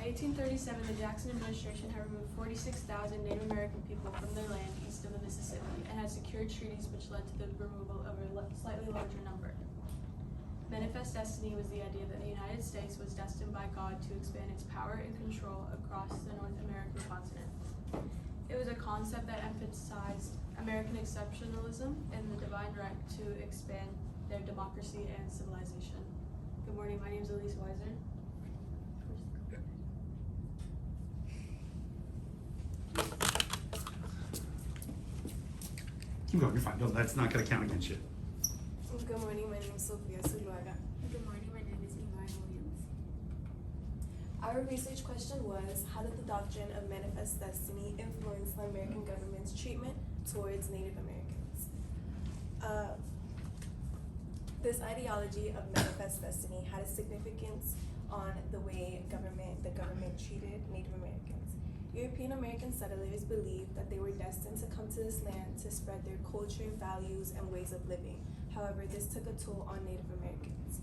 By 1837, the Jackson administration had removed 46,000 Native American people from their land east of the Mississippi and had secured treaties which led to the removal of a slightly larger number. Manifest destiny was the idea that the United States was destined by God to expand its power and control across the North American continent. It was a concept that emphasized American exceptionalism and the divine right to expand their democracy and civilization. Good morning, my name is Elise Weiser. Keep going, you're fine. No, that's not gonna count against you. Good morning, my name is Sophia Zuluaga. Good morning, my name is Imran Williams. Our research question was, how did the doctrine of manifest destiny influence the American government's treatment towards Native Americans? This ideology of manifest destiny had a significance on the way the government treated Native Americans. European American settlers believed that they were destined to come to this land to spread their culture, values, and ways of living. However, this took a toll on Native Americans.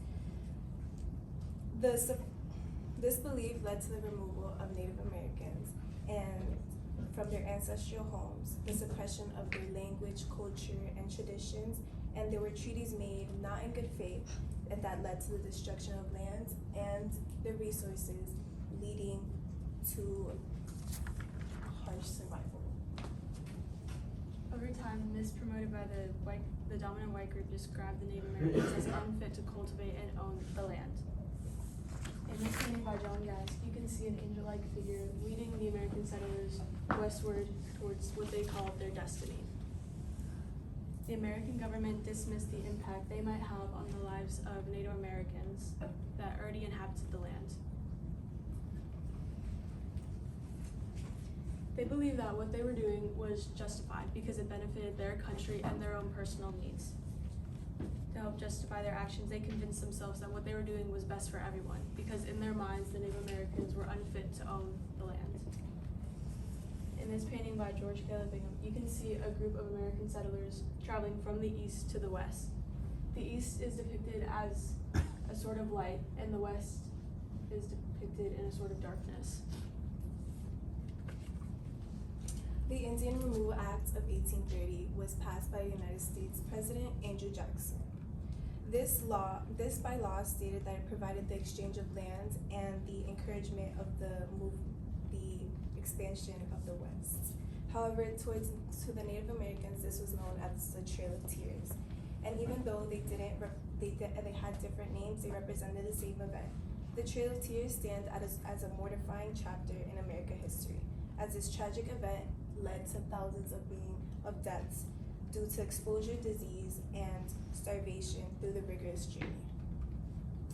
This belief led to the removal of Native Americans and from their ancestral homes, the suppression of their language, culture, and traditions, and there were treaties made not in good faith, and that led to the destruction of land and the resources, leading to harsh survival. Over time, myths promoted by the dominant white group described the Native Americans as unfit to cultivate and own the land. In this painting by John Gask, you can see an angel-like figure leading the American settlers westward towards what they called their destiny. The American government dismissed the impact they might have on the lives of Native Americans that already inhabited the land. They believed that what they were doing was justified because it benefited their country and their own personal needs. To help justify their actions, they convinced themselves that what they were doing was best for everyone, because in their minds, the Native Americans were unfit to own the land. In this painting by George Caleb Bingham, you can see a group of American settlers traveling from the east to the west. The east is depicted as a sort of light, and the west is depicted in a sort of darkness. The Indian Removal Act of 1830 was passed by United States President Andrew Jackson. This bylaw stated that it provided the exchange of land and the encouragement of the expansion of the West. However, to the Native Americans, this was known as the Trail of Tears. And even though they had different names, they represented the same event. The Trail of Tears stands as a mortifying chapter in American history, as this tragic event led to thousands of deaths due to exposure, disease, and starvation through the rigorous journey.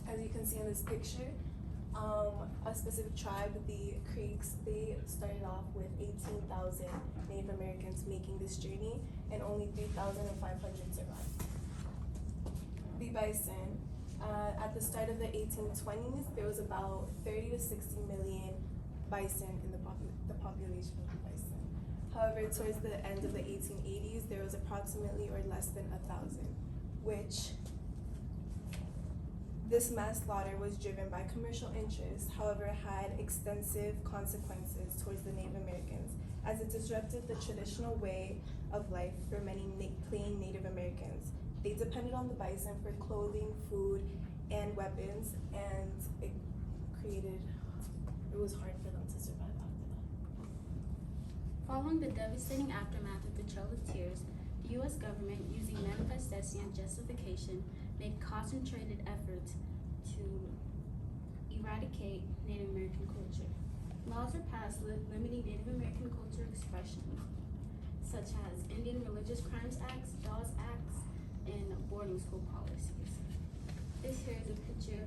As you can see in this picture, a specific tribe, the Creeks, they started off with 18,000 Native Americans making this journey, and only 3,500 survived. The bison, at the start of the 1820s, there was about 30 to 60 million bison in the population of the bison. However, towards the end of the 1880s, there was approximately or less than 1,000, which this mass slaughter was driven by commercial interests, however, had extensive consequences towards the Native Americans, as it disrupted the traditional way of life for many plain Native Americans. They depended on the bison for clothing, food, and weapons, and it was hard for them to survive after that. Following the devastating aftermath of the Trail of Tears, the U.S. government, using manifest destiny and justification, made concentrated efforts to eradicate Native American culture. Laws were passed limiting Native American culture expression, such as Indian Religious Crimes Acts, Dawes Acts, and boarding school policies. This here is a picture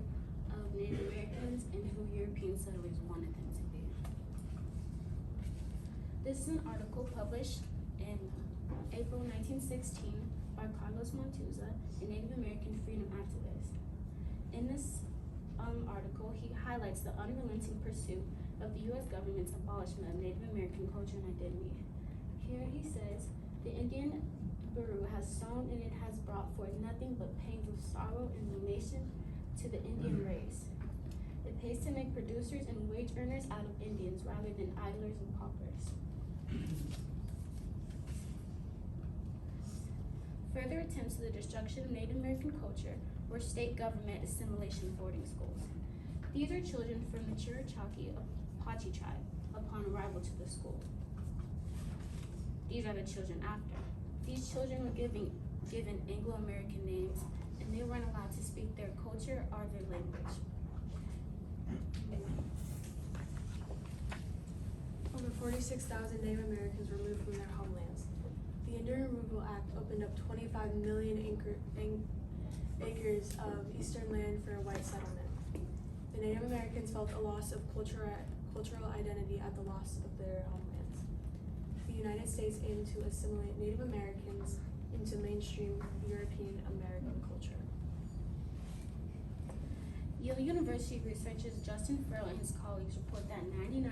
of Native Americans and who European settlers wanted them to be. This is an article published in April 1916 by Carlos Montuza, a Native American freedom activist. In this article, he highlights the unrelenting pursuit of the U.S. government's abolishment of Native American culture and identity. Here he says, the Indian Bureau has sown and it has brought forth nothing but pains of sorrow and ruination to the Indian race. It pays to make producers and wage earners out of Indians rather than idlers and paupers. Further attempts to the destruction of Native American culture were state government assimilation boarding schools. These are children from the Cherokee Apache tribe upon arrival to the school. These are the children after. These children were given Anglo-American names, and they weren't allowed to speak their culture or their language. Over 46,000 Native Americans were removed from their homelands. The Indian Removal Act opened up 25 million acres of eastern land for a white settlement. The Native Americans felt a loss of cultural identity at the loss of their homelands. The United States aimed to assimilate Native Americans into mainstream European American culture. Yale University researchers Justin Furl and his colleagues report that 99%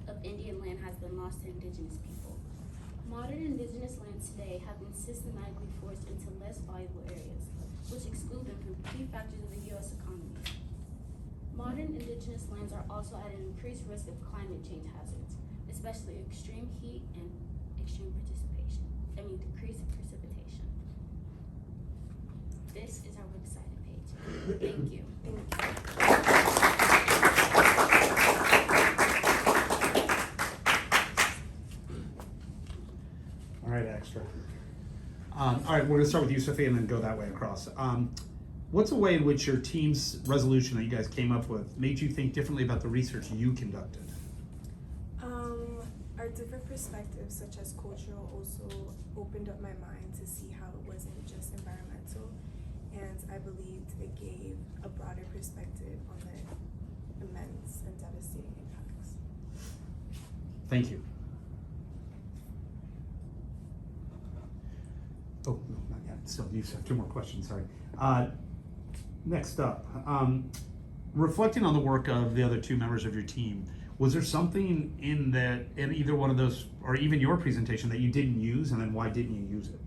of Indian land has been lost to indigenous people. Modern indigenous lands today have been systematically forced into less valuable areas, which exclude them from key factors of the U.S. economy. Modern indigenous lands are also at an increased risk of climate change hazards, especially extreme heat and extreme decreased precipitation. This is our website page. Thank you. All right, extra. All right, we're gonna start with you, Sophia, and then go that way across. What's a way in which your team's resolution that you guys came up with made you think differently about the research you conducted? Our different perspectives, such as cultural, also opened up my mind to see how it wasn't just environmental, and I believed it gave a broader perspective on the immense and devastating impacts. Thank you. Oh, no, not yet. Still, you have two more questions, sorry. Next up, reflecting on the work of the other two members of your team, was there something in either one of those, or even your presentation, that you didn't use, and then why didn't you use it?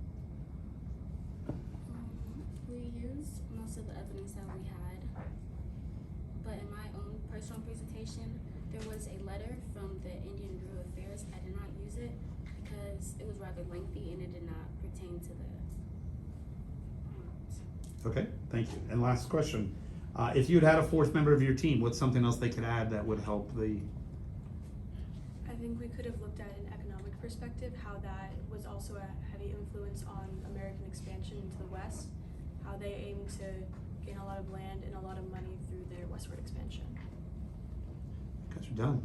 We used most of the evidence that we had, but in my own personal presentation, there was a letter from the Indian Bureau of Affairs. I did not use it because it was rather lengthy and it did not pertain to the Okay, thank you. And last question, if you'd had a fourth member of your team, what's something else they could add that would help the? I think we could have looked at an economic perspective, how that was also a heavy influence on American expansion into the West, how they aimed to gain a lot of land and a lot of money through their westward expansion. Guys are done.